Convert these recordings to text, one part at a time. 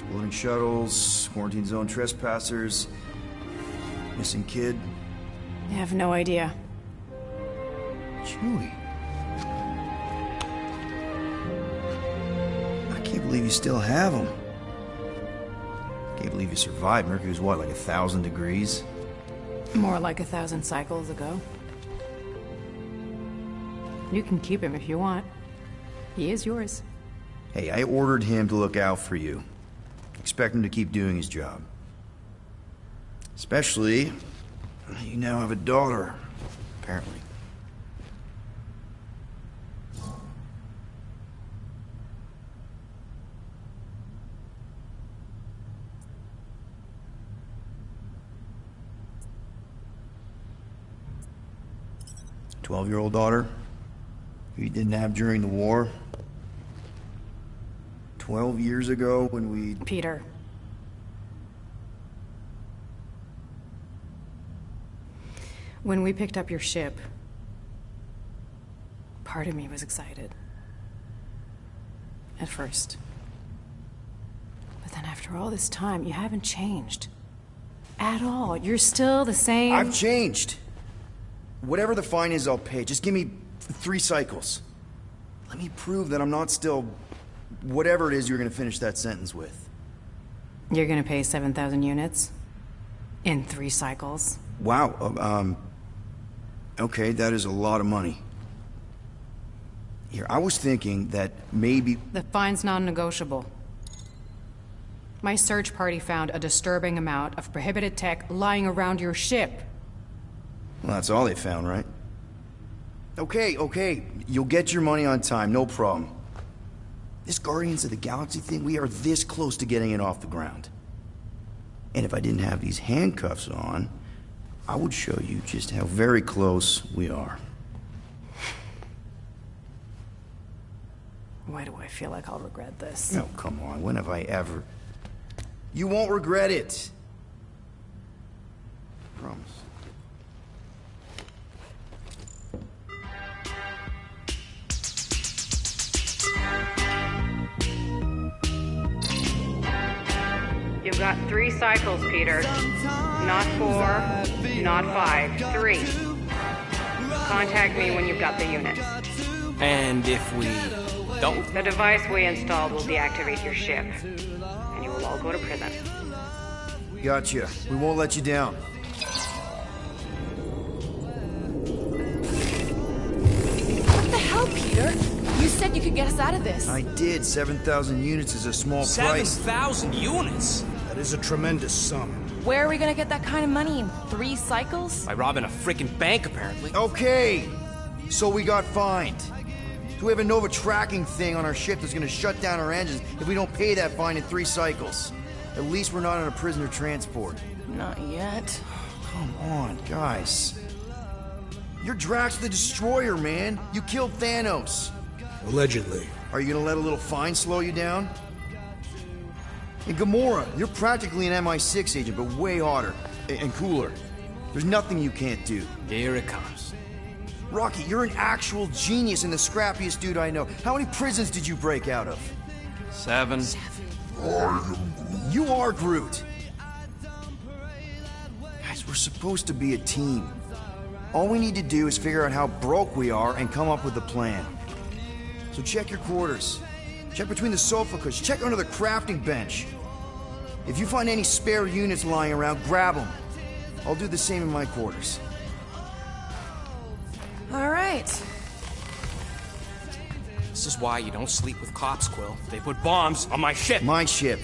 Exploding shuttles, quarantine zone trespassers, missing kid. I have no idea. Chewie. I can't believe you still have them. Can't believe you survived. Mercury's what, like 1,000 degrees? More like 1,000 cycles ago. You can keep him if you want. He is yours. Hey, I ordered him to look out for you. Expect him to keep doing his job. Especially, you now have a daughter, apparently. A 12-year-old daughter who you didn't have during the war. 12 years ago when we... Peter. When we picked up your ship, part of me was excited. At first. But then after all this time, you haven't changed. At all. You're still the same... I've changed. Whatever the fine is, I'll pay. Just give me 3 cycles. Let me prove that I'm not still... whatever it is you're gonna finish that sentence with. You're gonna pay 7,000 units? In 3 cycles? Wow, okay, that is a lot of money. Here, I was thinking that maybe... The fine's non-negotiable. My search party found a disturbing amount of prohibited tech lying around your ship. Well, that's all they found, right? Okay, you'll get your money on time, no problem. This Guardians of the Galaxy thing, we are this close to getting it off the ground. And if I didn't have these handcuffs on, I would show you just how very close we are. Why do I feel like I'll regret this? Oh, come on, when have I ever... You won't regret it. Promise. You've got 3 cycles, Peter. Not 4, not 5, 3. Contact me when you've got the unit. And if we don't? The device we installed will deactivate your ship, and you will all go to prison. Gotcha. We won't let you down. What the hell, Peter? You said you could get us out of this. I did. 7,000 units is a small price. 7,000 units? That is a tremendous sum. Where are we gonna get that kind of money in 3 cycles? By robbing a freaking bank, apparently. Okay, so we got fined. So we have a Nova tracking thing on our ship that's gonna shut down our engines if we don't pay that fine in 3 cycles. At least we're not on a prisoner transport. Not yet. Come on, guys. You're Drax the Destroyer, man. You killed Thanos. Allegedly. Are you gonna let a little fine slow you down? And Gamora, you're practically an MI6 agent, but way hotter and cooler. There's nothing you can't do. Here it comes. Rocky, you're an actual genius and the scrappiest dude I know. How many prisons did you break out of? 7. You are Groot. Guys, we're supposed to be a team. All we need to do is figure out how broke we are and come up with a plan. So check your quarters. Check between the sofa cushions. Check under the crafting bench. If you find any spare units lying around, grab them. I'll do the same in my quarters. All right. This is why you don't sleep with cops, Quill. They put bombs on my ship. My ship.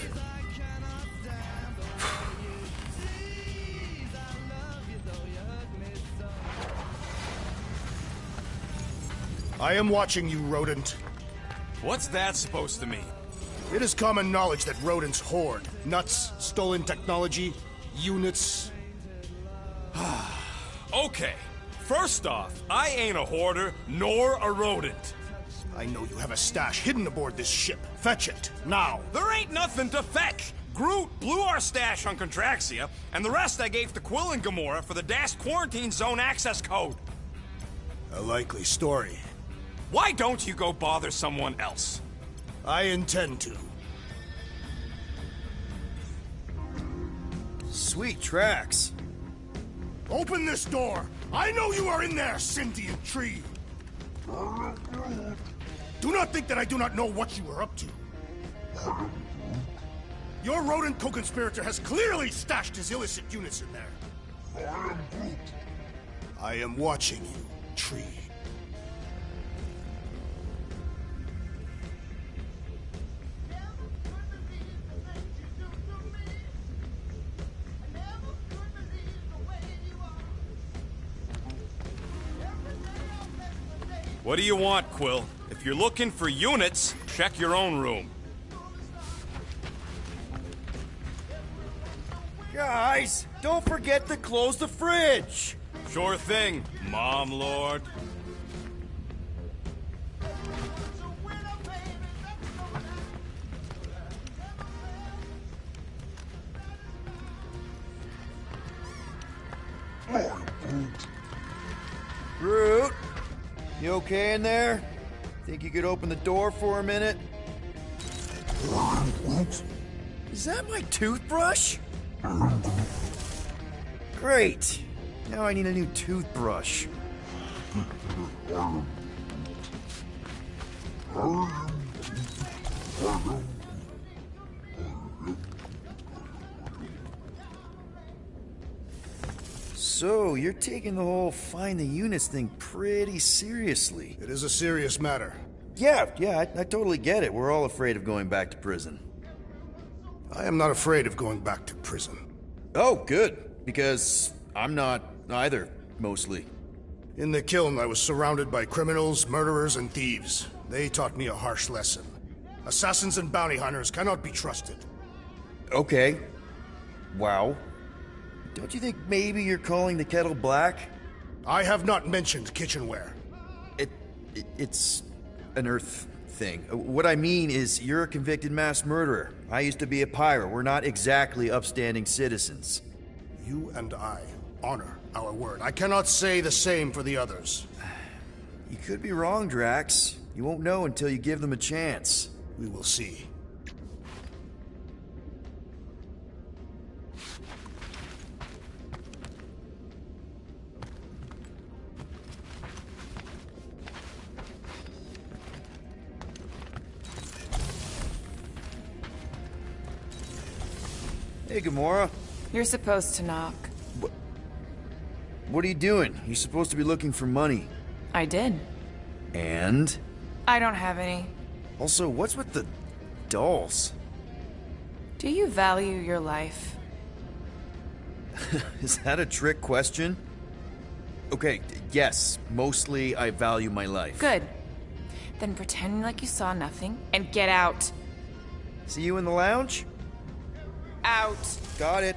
I am watching you, rodent. What's that supposed to mean? It is common knowledge that rodents hoard nuts, stolen technology, units. Okay, first off, I ain't a hoarder nor a rodent. I know you have a stash hidden aboard this ship. Fetch it, now. There ain't nothing to fetch. Groot blew our stash on Contraxia, and the rest I gave to Quill and Gamora for the dash quarantine zone access code. A likely story. Why don't you go bother someone else? I intend to. Sweet tracks. Open this door! I know you are in there, sentient tree! Do not think that I do not know what you are up to. Your rodent co-conspirator has clearly stashed his illicit units in there. I am watching you, tree. What do you want, Quill? If you're looking for units, check your own room. Guys, don't forget to close the fridge! Sure thing, Mom Lord. Groot, you okay in there? Think you could open the door for a minute? Is that my toothbrush? Great. Now I need a new toothbrush. So, you're taking the whole find the units thing pretty seriously. It is a serious matter. Yeah, I totally get it. We're all afraid of going back to prison. I am not afraid of going back to prison. Oh, good. Because I'm not either, mostly. In the kiln, I was surrounded by criminals, murderers, and thieves. They taught me a harsh lesson. Assassins and bounty hunters cannot be trusted. Okay. Wow. Don't you think maybe you're calling the kettle black? I have not mentioned kitchenware. It's an Earth thing. What I mean is, you're a convicted mass murderer. I used to be a pirate. We're not exactly upstanding citizens. You and I honor our word. I cannot say the same for the others. You could be wrong, Drax. You won't know until you give them a chance. We will see. Hey, Gamora. You're supposed to knock. What are you doing? You're supposed to be looking for money. I did. And? I don't have any. Also, what's with the dolls? Do you value your life? Is that a trick question? Okay, yes, mostly I value my life. Good. Then pretend like you saw nothing and get out. See you in the lounge? Out. Got it.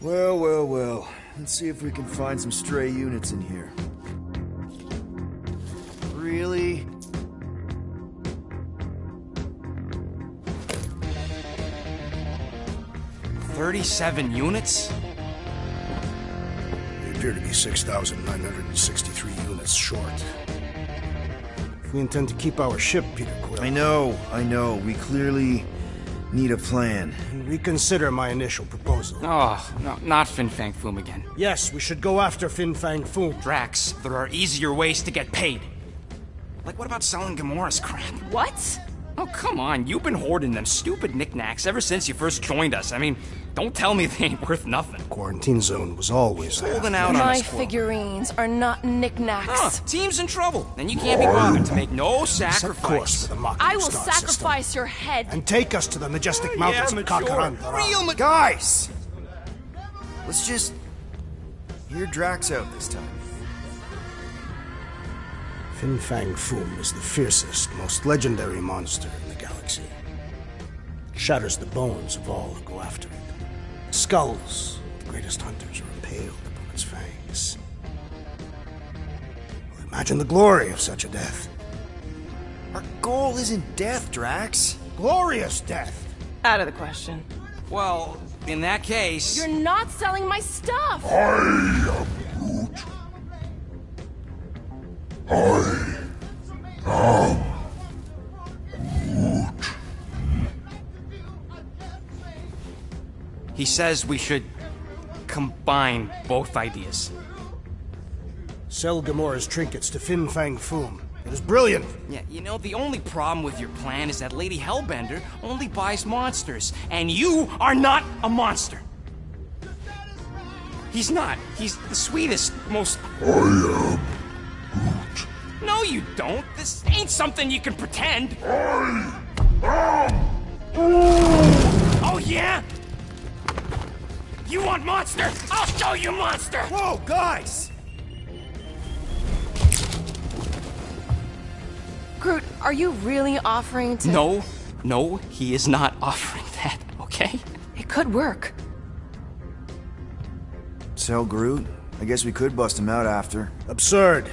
Well. Let's see if we can find some stray units in here. Really? $37 units? We appear to be 6,963 units short. If we intend to keep our ship, Peter Quill... I know. We clearly need a plan. Reconsider my initial proposal. Oh, no, not Fin Fang Foom again. Yes, we should go after Fin Fang Foom. Drax, there are easier ways to get paid. Like, what about selling Gamora's crap? What? Oh, come on. You've been hoarding them stupid knickknacks ever since you first joined us. I mean, don't tell me they ain't worth nothing. Quarantine zone was always holding out on My us, Quill. figurines are not knickknacks. Team's in trouble, and you can't be bothered to make no sacrifice. Set course for the Mach I will star sacrifice system. your head. And take us to the majestic mountains of Kakaran. Real Guys! Let's just hear Drax out this time. Fin Fang Foom is the fiercest, most legendary monster in the galaxy. It shatters the bones of all who go after it. The skulls of the greatest hunters are impaled upon its fangs. Well, imagine the glory of such a death. Our goal isn't death, Drax. Glorious death! Out of the question. Well, in that case... You're not selling my stuff! He says we should combine both ideas. Sell Gamora's trinkets to Fin Fang Foom. It is brilliant! Yeah, you know, the only problem with your plan is that Lady Hellbender only buys monsters, and you are not a monster. He's not. He's the sweetest, most... I am Groot. No, you don't. This ain't something you can pretend. I am Oh, yeah? You want monster? I'll show you monster! Whoa, guys! Groot, are you really offering to... No, he is not offering that, okay? It could work. Sell Groot? I guess we could bust him out after. Absurd.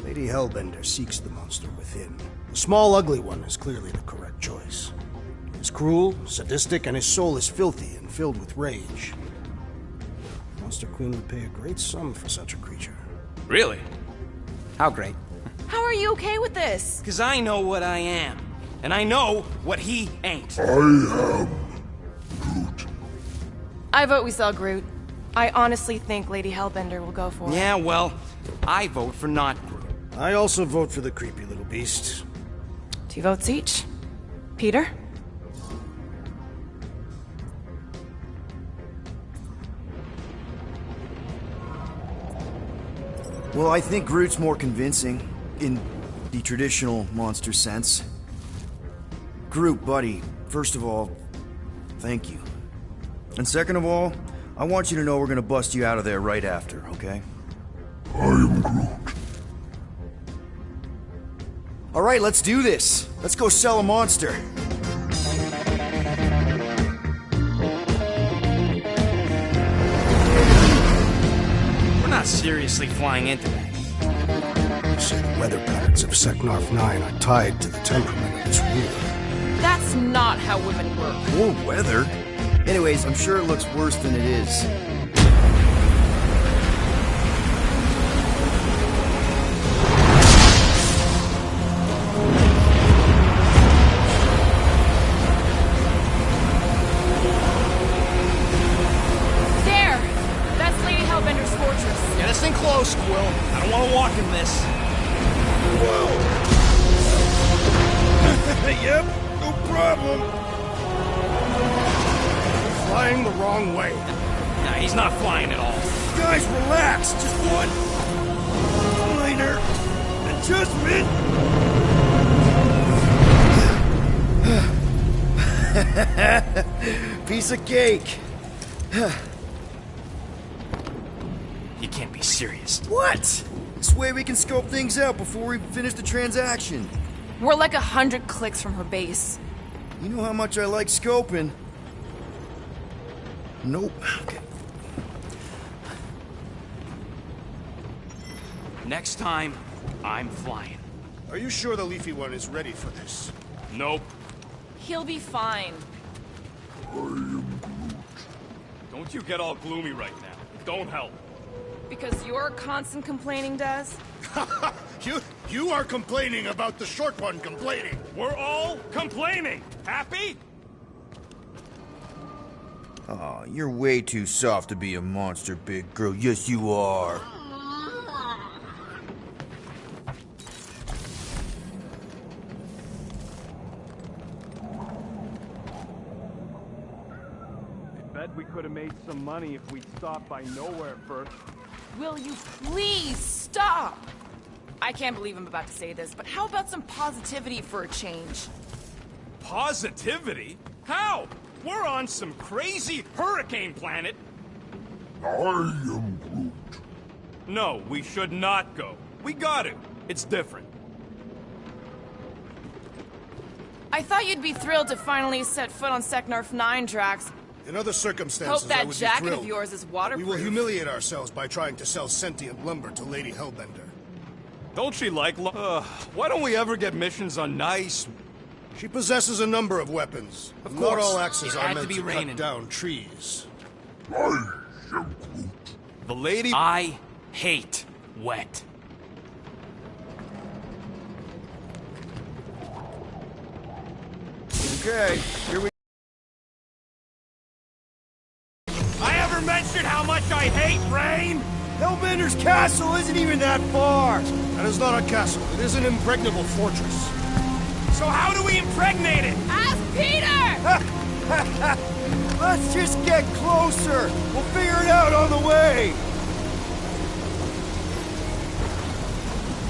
Lady Hellbender seeks the monster within. The small, ugly one is clearly the correct choice. He is cruel, sadistic, and his soul is filthy and filled with rage. Monster Queen would pay a great sum for such a creature. Really? How great? How are you okay with this? Because I know what I am. And I know what he ain't. I am Groot. I vote we sell Groot. I honestly think Lady Hellbender will go for it. Yeah, well, I vote for not Groot. I also vote for the creepy little beast. 2 votes each. Peter? Well, I think Groot's more convincing, in the traditional monster sense. Groot, buddy, first of all, thank you. And second of all, I want you to know we're gonna bust you out of there right after, okay? I am Groot. Alright, let's do this. Let's go sell a monster. We're not seriously flying into that. You say the weather patterns of Seknarf 9 are tied to the temperament of its ruler. That's not how women work. Or weather. Anyways, I'm sure it looks worse than it is. There! That's Lady Hellbender's fortress. Get us in close, Quill. I don't want to walk in this. Yep, no problem. Flying the wrong way. Nah, he's not flying at all. Guys, relax. Just one minor adjustment. Piece of cake. You can't be serious. What? This way we can scope things out before we finish the transaction. We're like 100 clicks from her base. You know how much I like scoping. Nope. Okay. Next time, I'm flying. Are you sure the Leafy One is ready for this? Nope. He'll be fine. Don't you get all gloomy right now. Don't help. Because your constant complaining does? You are complaining about the short one complaining. We're all complaining. Happy? Aw, you're way too soft to be a monster, big girl. Yes, you are. I bet we could have made some money if we stopped by nowhere first. Will you please stop? I can't believe I'm about to say this, but how about some positivity for a change? Positivity? How? We're on some crazy hurricane planet. I am Groot. No, we should not go. We got it. It's different. I thought you'd be thrilled to finally set foot on Seknarf 9, Drax. In other circumstances, Hope that I would jacket be of thrilled. yours is We waterproof. will humiliate ourselves by trying to sell sentient lumber to Lady Hellbender. Don't she like why don't we ever get missions on nice... She possesses a number of weapons. Of Not course. all axes It are had meant to be to raining. cut down trees. I am Groot. The lady... I hate wet. Okay, here we I ever mentioned how much I hate rain? Hellbender's castle isn't even that far! That is not a castle. It is an impregnable fortress. So how do we impregnate it? Ask Peter! Let's just get closer! We'll figure it out on the way!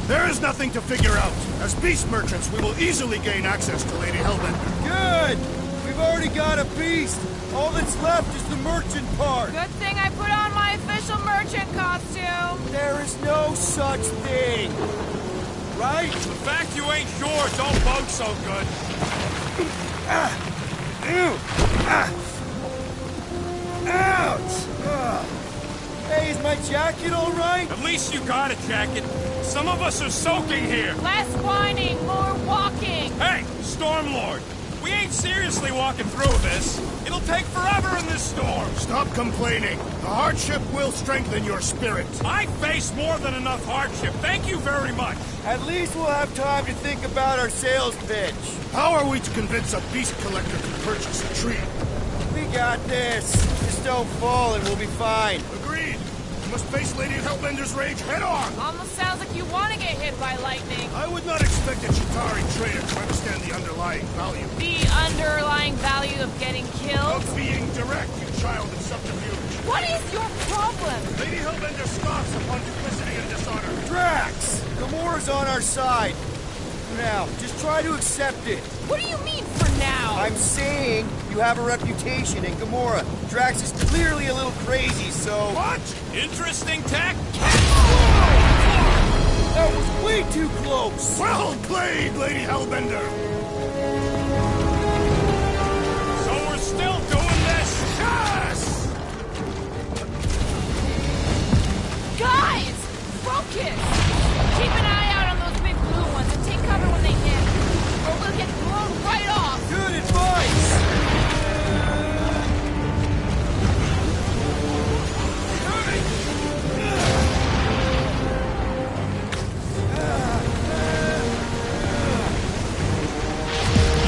There is nothing to figure out. As beast merchants, we will easily gain access to Lady Hellbender. Good! We've already got a beast! All that's left is the merchant part! Good thing I put on my official merchant costume. There is no such thing! Right? The fact you ain't sure don't bode so good. Ouch! Hey, is my jacket all right? At least you got a jacket. Some of us are soaking here. Less whining, more walking. Hey, Stormlord! We ain't seriously walking through this. It'll take forever in this storm. Stop complaining. The hardship will strengthen your spirit. I face more than enough hardship. Thank you very much. At least we'll have time to think about our sales pitch. How are we to convince a beast collector to purchase a tree? We got this. Just don't fall and we'll be fine. Agreed. We must face Lady Hellbender's rage head on. Almost sounds like you want to get hit by lightning. I would not expect a Chitauri trader to understand the underlying value The underlying value of getting killed. of being direct, you child of subterfuge. What is your problem? Lady Hellbender scoffs upon duplicity and dishonor. Drax! Gamora's on our side. Now, just try to accept it. What do you mean for now? I'm saying you have a reputation in Gamora. Drax is clearly a little crazy, so... What? Interesting tech? That was way too close! Well played, Lady Hellbender. So we're still doing this? Yes! Guys! Focus! Keep an eye out on those big blue ones and take cover when they hit. Or we'll get blown right off! Good advice!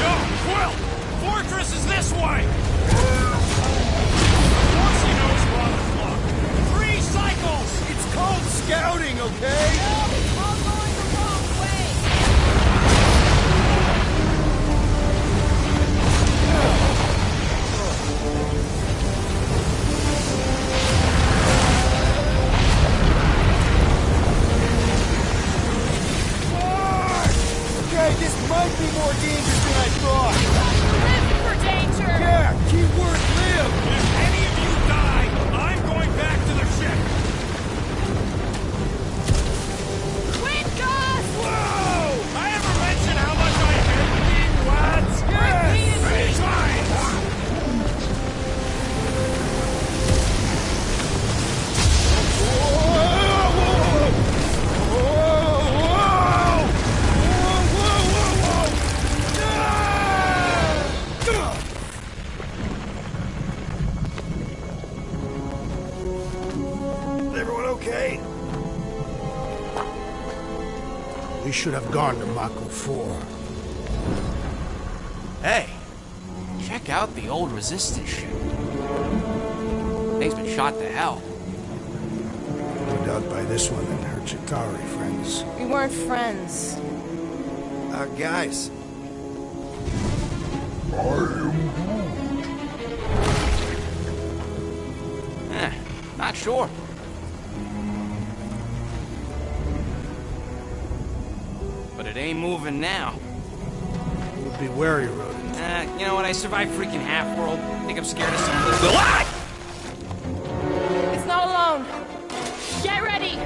Yo, Quill! Fortress is this way! Of course he knows we're on the clock. 3 cycles! It's called scouting, okay? It's all going the wrong way! Okay, this might be more dangerous than I thought. Live for danger! Yeah, keyword live! If any of you die, I'm going back to the ship! Wind gust! Whoa! I ever mention how much I hate being wet? Repeatedly! Many times! Everyone okay? We should have gone to Mako 4. Hey, check out the old Resistance ship. Thing's been shot to hell. No doubt by this one and her Chitauri friends. We weren't friends. Guys, I am Not sure. But it ain't moving now. We'll be wary, rodent. You know what? I survived freaking Half-World. Think I'm scared of some little... Ah! It's not alone. Get ready!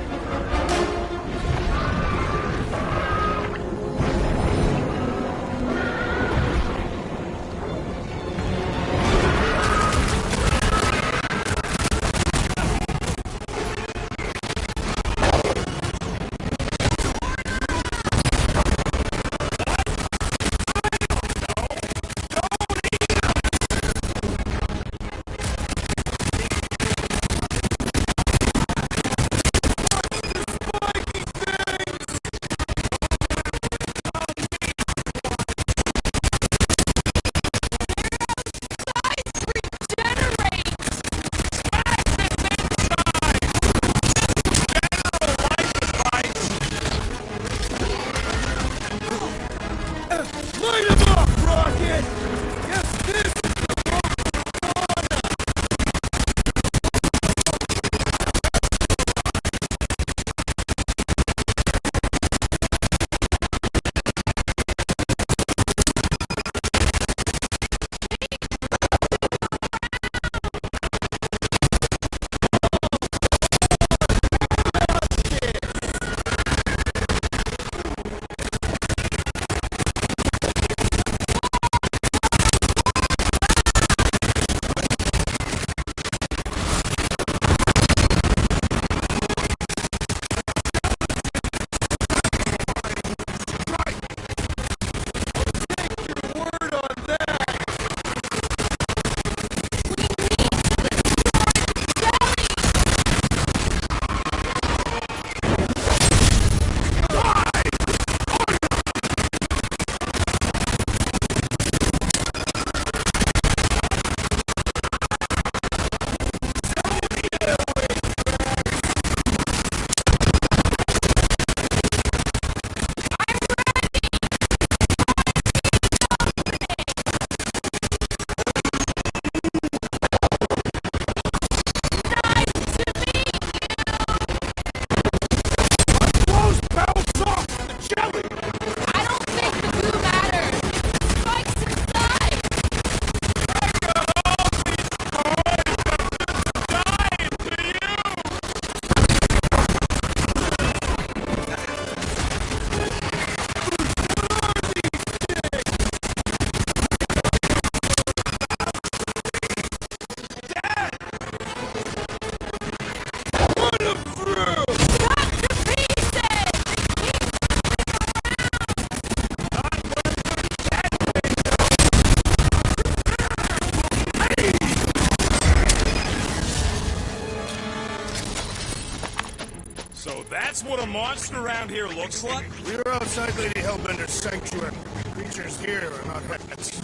monster around here looks like? We are outside Lady Hellbender's sanctuary. Creatures here are not pets.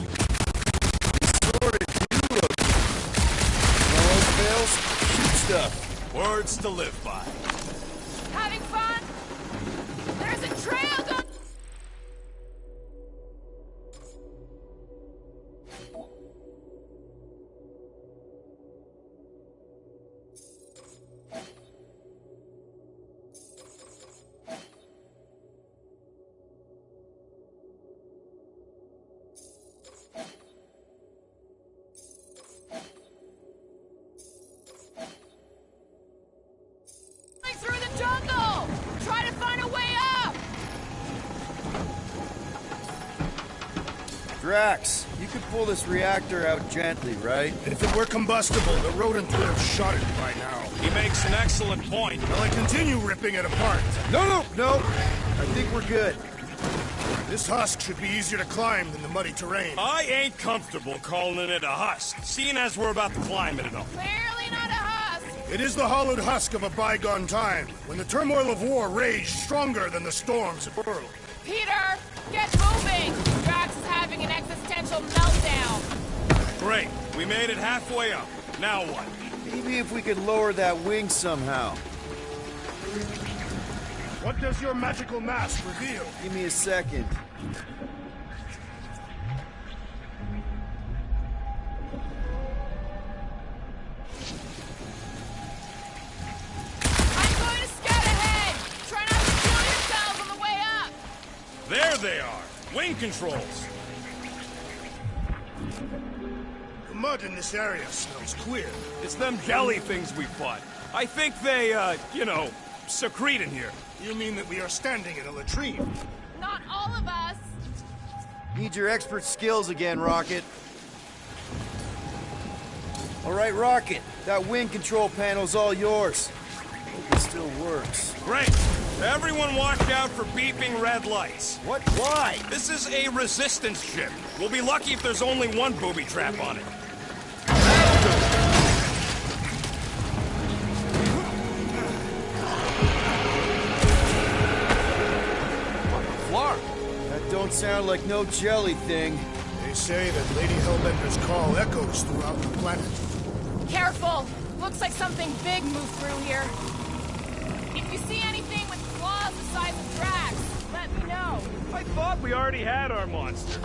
Shoot stuff. Words to live by. Having fun? There's a trail going... through the jungle! Try to find a way up! Drax, you could pull this reactor out gently, right? If it were combustible, the rodent would have shot it by now. He makes an excellent point. Will I continue ripping it apart? No. I think we're good. This husk should be easier to climb than the muddy terrain. I ain't comfortable calling it a husk, seeing as we're about to climb it and all. Clearly not a husk! It is the hollowed husk of a bygone time, when the turmoil of war raged stronger than the storms of the world. Peter, get moving! Drax is having an existential meltdown. Great, we made it halfway up. Now what? Maybe if we could lower that wing somehow. What does your magical mask reveal? Give me a second. I'm going to scout ahead! Try not to kill yourselves on the way up! There they are! Wing controls! The mud in this area smells queer. It's them jelly things we fought. I think they, secrete in here. You mean that we are standing in a latrine? Not all of us! Need your expert skills again, Rocket. All right, Rocket. That wing control panel's all yours. Hope it still works. Great! Everyone watch out for beeping red lights. What? Why? This is a resistance ship. We'll be lucky if there's only one booby trap on it. That don't sound like no jelly thing. They say that Lady Hellbender's call echoes throughout the planet. Careful! Looks like something big moved through here. If you see anything with claws the size of Drax, let me know. I thought we already had our monster.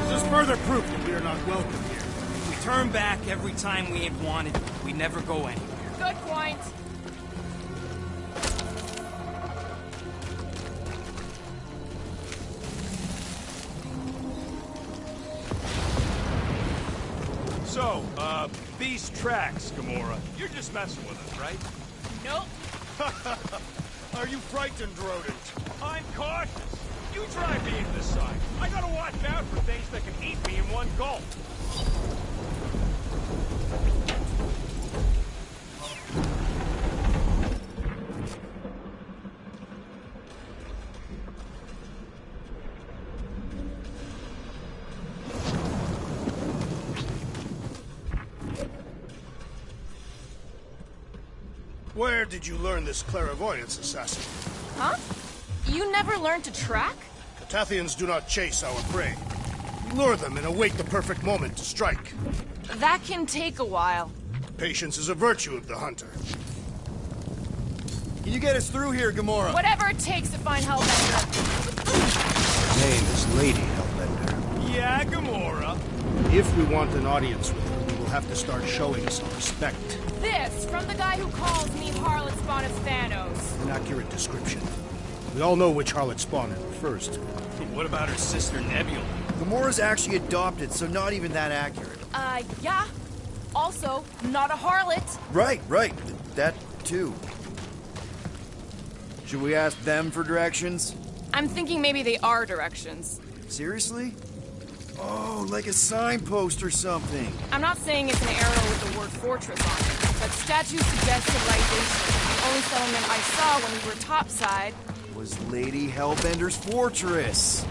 This is further proof that we are not welcome here. If we turn back every time we ain't wanted, we never go anywhere. Good point. So, these tracks, Gamora, you're just messing with us, right? Nope. Are you frightened, rodent? I'm cautious. You try being this side. I gotta watch out for things that can eat me in one gulp. Where did you learn this clairvoyance, assassin? Huh? You never learned to track? Catathians do not chase our prey. We lure them and await the perfect moment to strike. That can take a while. Patience is a virtue of the hunter. Can you get us through here, Gamora? Whatever it takes to find Hellbender. Her name is Lady Hellbender. Yeah, Gamora. If we want an audience with her, we will have to start showing some respect. This from the guy who calls me Harlot Spawn of Thanos. An accurate description. We all know which harlot spawn it refers to. What about her sister Nebula? Gamora's actually adopted, so not even that accurate. Yeah. Also, not a harlot. Right. That too. Should we ask them for directions? I'm thinking maybe they are directions. Seriously? Oh, like a signpost or something. I'm not saying it's an arrow with the word fortress on it, but statues suggest civilization. The only settlement I saw when we were topside Was Lady Hellbender's fortress.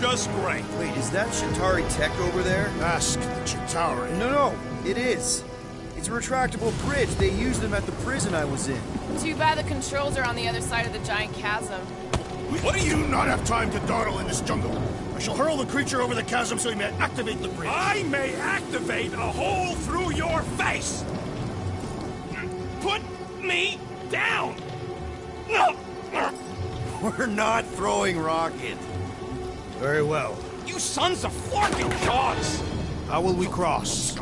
just great. Wait, is that Chitauri Tech over there? Ask the Chitauri. No, it is. It's a retractable bridge. They used them at the prison I was in. Too bad the controls are on the other side of the giant chasm. What do You do not have time to dawdle in this jungle. I shall hurl the creature over the chasm so he may activate the bridge. I may activate a hole through your face! Put me down! We're not throwing rockets. Very well. You sons of forking dogs! How will we cross?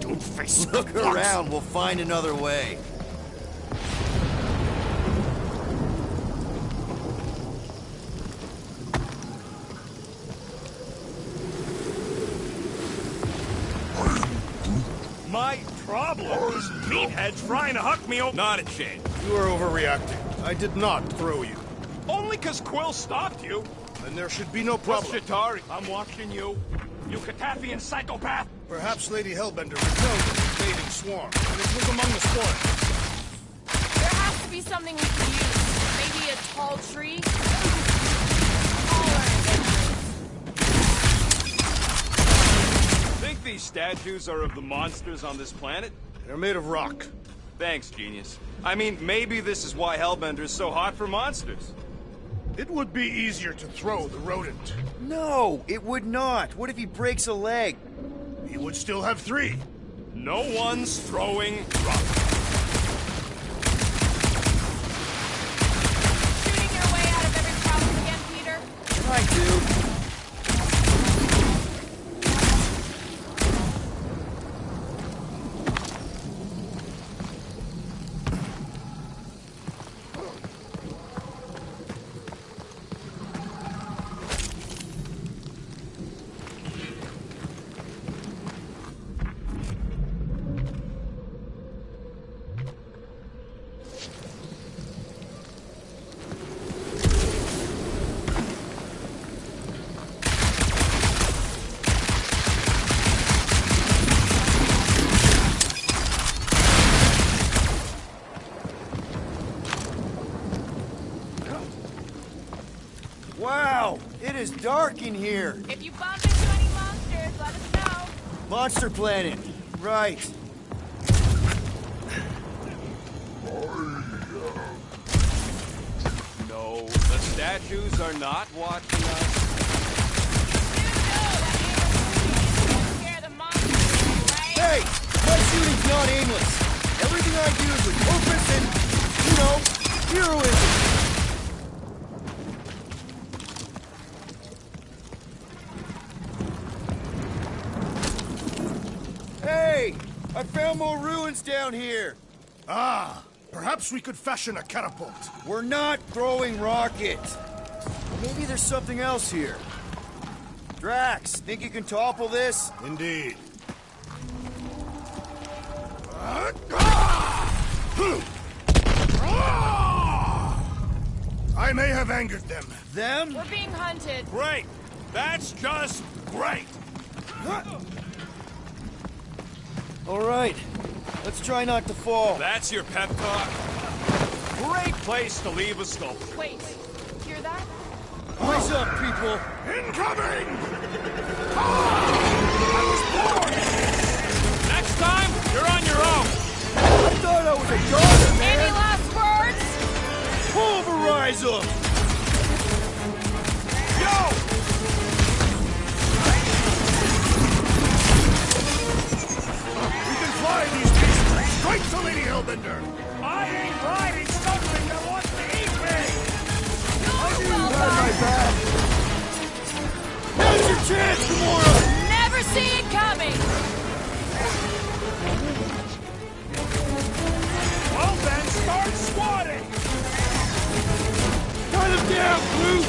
Don't face Look around. We'll find another way. My problem is meatheads trying to huck me over. Not a chance. You are overreacting. I did not throw you. Only because Quill stopped you. And there should be no What's problem. Chitauri? I'm watching you. You Katafian psychopath. Perhaps Lady Hellbender repelled the invading swarm, and it was among the spoils. There has to be something we can use. Maybe a tall tree? Taller. Think these statues are of the monsters on this planet? They're made of rock. Thanks, genius. I mean, maybe this is why Hellbender is so hot for monsters. It would be easier to throw the rodent. No, it would not. What if he breaks a leg? He would still have 3. No one's throwing rocks. Shooting your way out of every problem again, Peter? I do. Wow, it is dark in here. If you bump into any monsters, let us know. Monster Planet. Right. No, the statues are not watching us. Scare the monsters, right? Hey, my shooting's not aimless. Everything I do is with purpose and, heroism. Hey, I found more ruins down here. Ah, perhaps we could fashion a catapult. We're not throwing rockets. Maybe there's something else here. Drax, think you can topple this? Indeed. I may have angered them. Them? We're being hunted. Great! That's just great! All right, let's try not to fall. That's your pep talk? Great place to leave a sculpture. Wait, hear that? Rise up, people. Incoming! Next time, you're on your own! I thought I was a goner, Any man. last words? Pulverize them. Yo! We can fly these beasts straight to Lady Hellbender! I ain't riding something that wants to eat me! Well Got my done. back. Now's your chance, Gamora. Never see it coming. Well then, start swatting! Cut him down, Groot.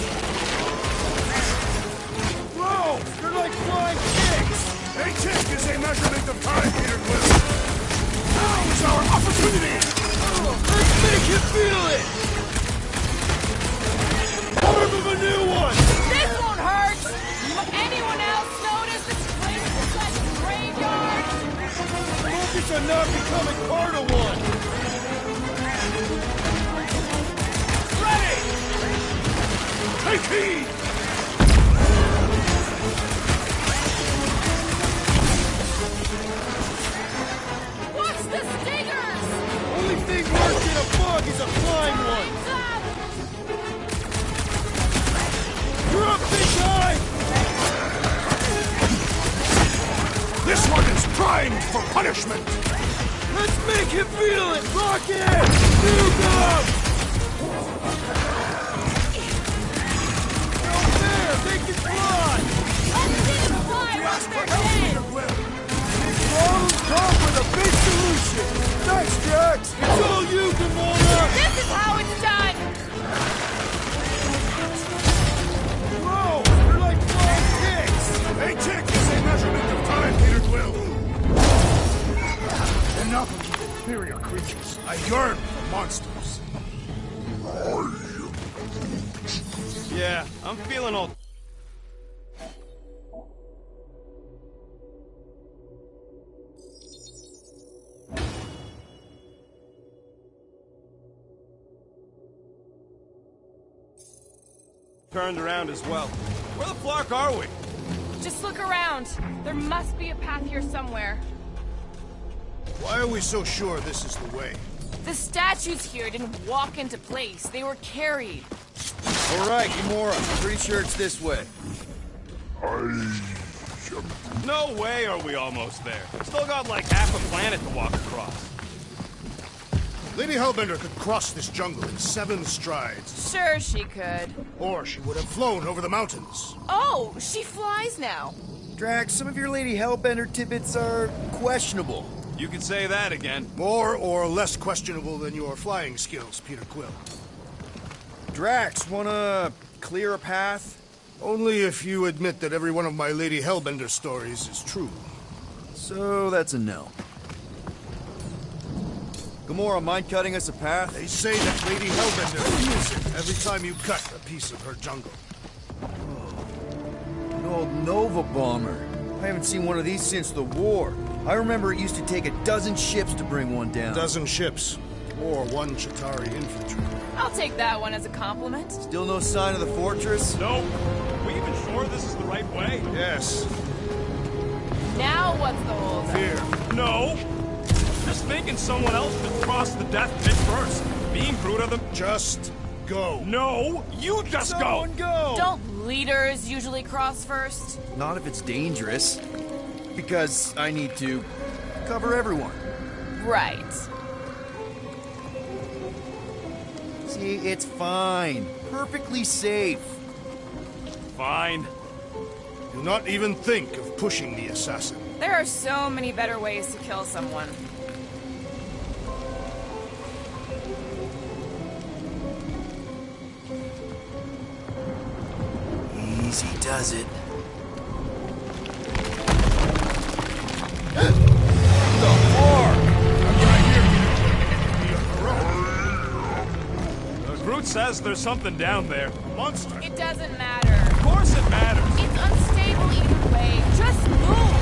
Whoa, they're like flying chicks. A tick is a measurement of time, Peter Quill. Now is our opportunity! Let's make him feel it. Form of a new one. This won't hurt. Anyone else notice this place is such a graveyard? Focus on not becoming part of one. Ready! Take heed! a flying one! You're up, big guy! This one is primed for punishment! Let's make him feel it! Rocket! Nuke him! No fair! They can fly! Problems come with a big solution! Thanks, Drax! It's all you, Gamora! This is how it's done! Whoa! You're like flying ticks! A tick is a measurement of time, Peter Quill! Enough of these inferior creatures. I yearn for monsters. Yeah, I'm feeling all... turned around as well. Where the flark are we? Just look around. There must be a path here somewhere. Why are we so sure this is the way? The statues here didn't walk into place. They were carried. All right, Gamora. Pretty sure it's this way. No way are we almost there. Still got like half a planet to walk across. Lady Hellbender could cross this jungle in 7 strides. Sure she could. Or she would have flown over the mountains. Oh, she flies now. Drax, some of your Lady Hellbender tidbits are questionable. You could say that again. More or less questionable than your flying skills, Peter Quill. Drax, wanna clear a path? Only if you admit that every one of my Lady Hellbender stories is true. So that's a no. Gamora, mind cutting us a path? They say that Lady Hellbender feels it every time you cut a piece of her jungle. An old Nova bomber. I haven't seen one of these since the war. I remember it used to take 12 ships to bring one down. 12 ships. Or 1 Chitauri infantry. I'll take that one as a compliment. Still no sign of the fortress? Nope. Are we even sure this is the right way? Yes. Now what's the holdup? Fear. No. Just thinking someone else could cross the death pit first. Being brute of them. Just go. No, you just Someone go! Don't leaders usually cross first? Not if it's dangerous. Because I need to cover everyone. Right. See, it's fine. Perfectly safe. Fine. Do not even think of pushing the assassin. There are so many better ways to kill someone. Easy does it. Groot says there's something down there. A monster. It doesn't matter. Of course it matters. It's unstable either way. Just move!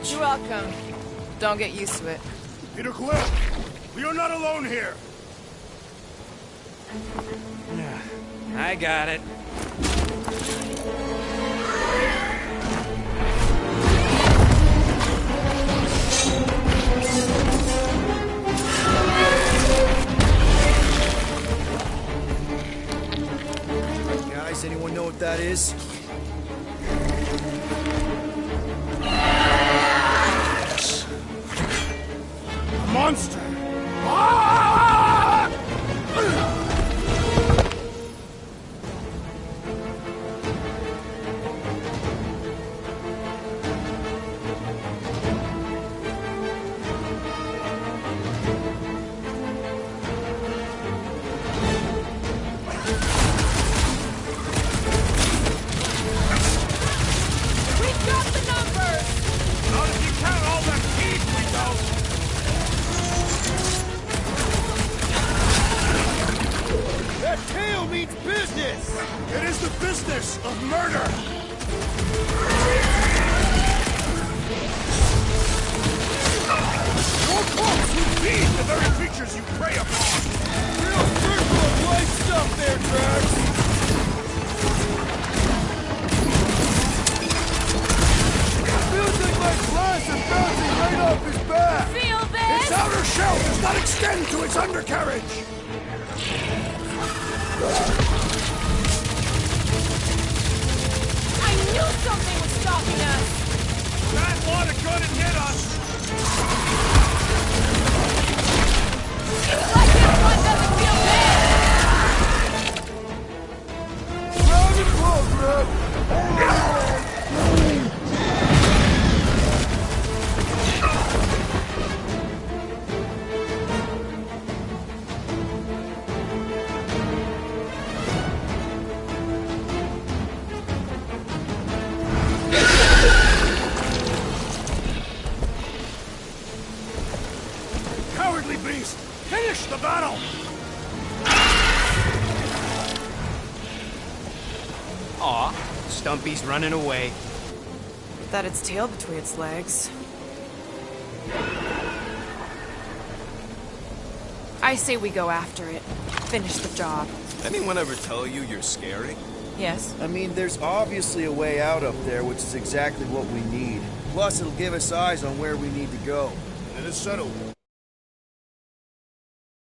much. You're welcome. Don't get used to it. Peter Quill, we are not alone here. I got it. Guys, anyone know what that is? A monster! We got the numbers! Not if you count all them keys we don't. That tail means business! It is the business of murder! Your corpse will feed the very creatures you prey upon! Real circle of life stuff there, Drax! Feels like my glass is bouncing right off his back! Feel this? Its outer shell does not extend to its undercarriage! I knew something was stopping us! That water couldn't hit us. It's like this one doesn't feel bad! Round and close, Red! Cowardly beast! Finish the battle! Aw, Stumpy's running away. That its tail between its legs. I say we go after it. Finish the job. Anyone ever tell you you're scary? Yes. I mean, there's obviously a way out up there, which is exactly what we need. Plus, it'll give us eyes on where we need to go. It is settled.